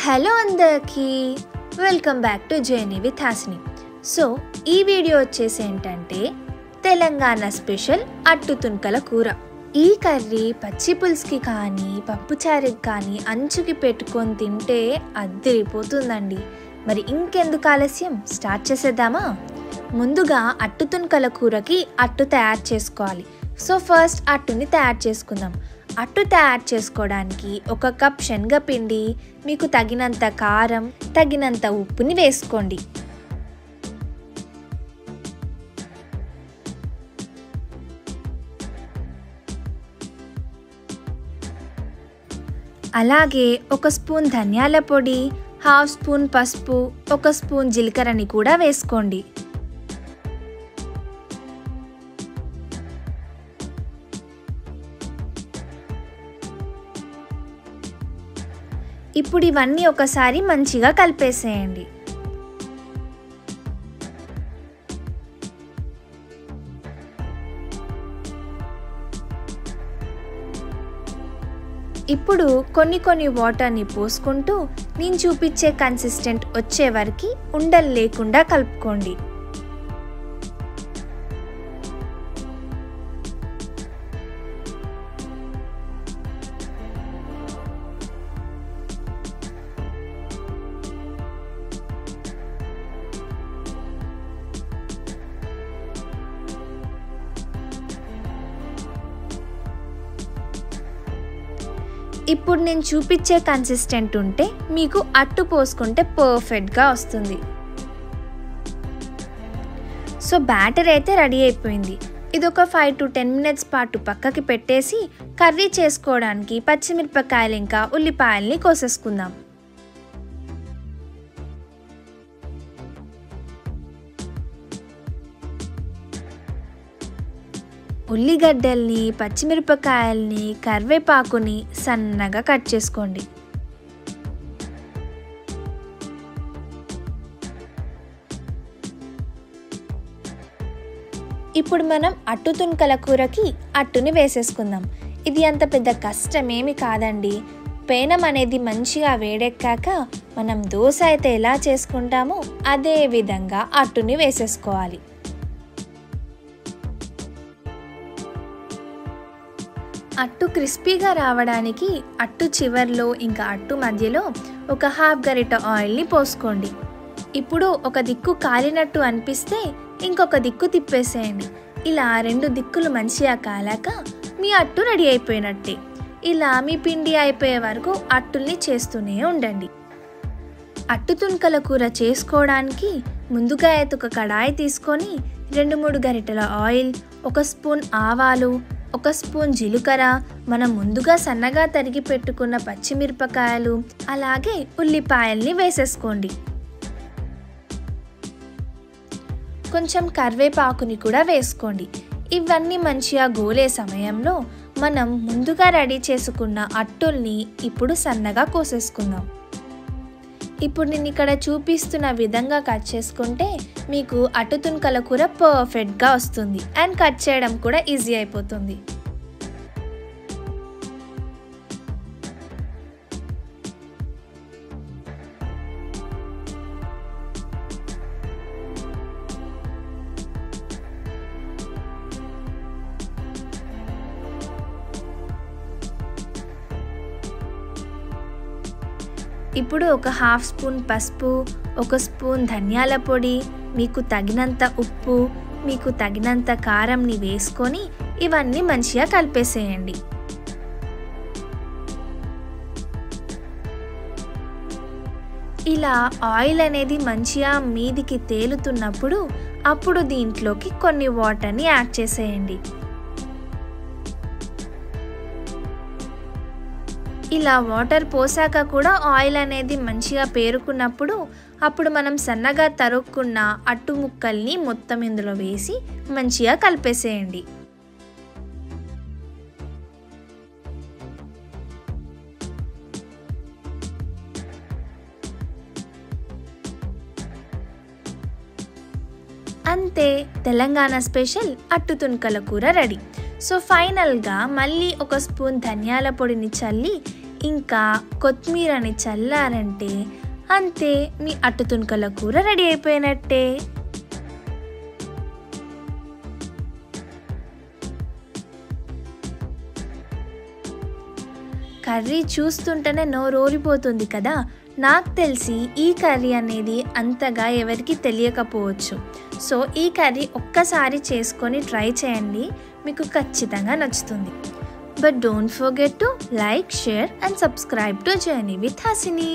Hello అందరికీ welcome back to journey with Hasini. So ఈ video వచ్చేసి ఏంటంటే తెలంగాణ స్పెషల్ అట్టు తునకల కూర. ఈ కర్రీ పచ్చి పులుసుకి కానీ పప్పుచారుకి కానీ అంచుకి పెట్టుకొని తింటే అద్దరిపోతుందండి. మరి ఇంకెందుకు ఆలస్యం, స్టార్ట్ చేసేద్దామా? ముందుగా అట్టు తునకల కూరకి అట్టు తయారు చేసుకోవాలి. సో ఫస్ట్ అట్టుని తయారు చేసుకుందాం. అట్టు తయారు చేసుకోవడానికి 1 కప్ శనగపిండి, మీకు తగినంత కారం, తగినంత ఉప్పుని వేసుకోండి. అలాగే 1 స్పూన్ ధనియాల పొడి, 1/2 స్పూన్ పసుపు, 1 స్పూన్ జీలకర్రని కూడా వేసుకోండి. ఇప్పుడు ఇవన్నీ ఒకసారి మంచిగా కలిపేసేయండి. ఇప్పుడు కొన్ని వాటర్ని పోసుకుంటూ నేను చూపించే కన్సిస్టెంట్ వచ్చే వరకు ఉండలు లేకుండా కలుపుకోండి. ఇప్పుడు నేను చూపించే కన్సిస్టెంట్ ఉంటే మీకు అట్టు పోసుకుంటే పర్ఫెక్ట్గా వస్తుంది. సో బ్యాటర్ అయితే రెడీ అయిపోయింది. ఇది ఒక 5 to 10 minutes పాటు పక్కకి పెట్టేసి కర్రీ చేసుకోవడానికి పచ్చిమిరపకాయలు ఇంకా ఉల్లిపాయల్ని కోసేసుకుందాం. ఉల్లిగడ్డల్ని, పచ్చిమిరపకాయల్ని, కరివేపాకుని సన్నగా కట్ చేసుకోండి. ఇప్పుడు మనం అట్టు తునకల కూరకి అట్టుని వేసేసుకుందాం. ఇది అంత పెద్ద కష్టమేమి కాదండి. పేనం అనేది మంచిగా వేడెక్కాక మనం దోశ అయితే ఎలా చేసుకుంటామో అదే విధంగా అట్టుని వేసేసుకోవాలి. అట్టు క్రిస్పీగా రావడానికి అట్టు చివర్లో ఇంకా అట్టు మధ్యలో 1/2 గరిట ఆయిల్ని పోసుకోండి. ఇప్పుడు ఒక దిక్కు కాలినట్టు అనిపిస్తే ఇంకొక దిక్కు తిప్పేసేయండి. ఇలా 2 దిక్కులు మంచిగా కాలాక మీ అట్టు రెడీ అయిపోయినట్టే. ఇలా మీ పిండి అయిపోయే వరకు అట్టుల్ని చేస్తూనే ఉండండి. అట్టు తునకల కూర చేసుకోవడానికి ముందుగా అయితే ఒక కడాయి తీసుకొని 2-3 గరిటెల ఆయిల్, 1 స్పూన్ ఆవాలు, 1 స్పూన్ జీలకర్ర, మనం ముందుగా సన్నగా తరిగి పెట్టుకున్న పచ్చిమిరపకాయలు, అలాగే ఉల్లిపాయల్ని వేసేసుకోండి. కొంచెం కరివేపాకుని కూడా వేసుకోండి. ఇవన్నీ మంచిగా గోలే సమయంలో మనం ముందుగా రెడీ చేసుకున్న అట్టుల్ని ఇప్పుడు సన్నగా కోసేసుకుందాం. ఇప్పుడు నేను ఇక్కడ చూపిస్తున్న విధంగా కట్ చేసుకుంటే మీకు అట్టు తునకల కూర పర్ఫెక్ట్గా వస్తుంది అండ్ కట్ చేయడం కూడా ఈజీ అయిపోతుంది. ఇప్పుడు 1/2 స్పూన్ పసుపు, 1 స్పూన్ ధనియాల పొడి, మీకు తగినంత ఉప్పు, మీకు తగినంత కారంని వేసుకొని ఇవన్నీ మంచిగా కలిపేసేయండి. ఇలా ఆయిల్ అనేది మంచిగా మీదికి తేలుతున్నప్పుడు అప్పుడు దీంట్లోకి కొన్ని వాటర్ని యాడ్ చేసేయండి. ఇలా వాటర్ పోసాక కూడా ఆయిల్ అనేది మంచిగా పేరుకున్నప్పుడు అప్పుడు మనం సన్నగా తరుక్కున్న అట్టు ముక్కల్ని మొత్తం ఇందులో వేసి మంచిగా కలిపేసేయండి. అంతే, తెలంగాణ స్పెషల్ అట్టు తునకల కూర రెడీ. సో ఫైనల్గా మళ్ళీ 1 స్పూన్ ధనియాల పొడిని చల్లి ఇంకా కొత్తిమీరని చల్లారంటే అంతే, మీ అట్టు తునకల కూర రెడీ అయిపోయినట్టే. కర్రీ చూస్తుంటేనే నోరూరిపోతుంది కదా. నాకు తెలిసి ఈ కర్రీ అనేది అంతగా ఎవరికి తెలియకపోవచ్చు. సో ఈ కర్రీ ఒక్కసారి చేసుకొని ట్రై చేయండి, మీకు ఖచ్చితంగా నచ్చుతుంది. But don't forget to like, share and subscribe to journey with Hasini.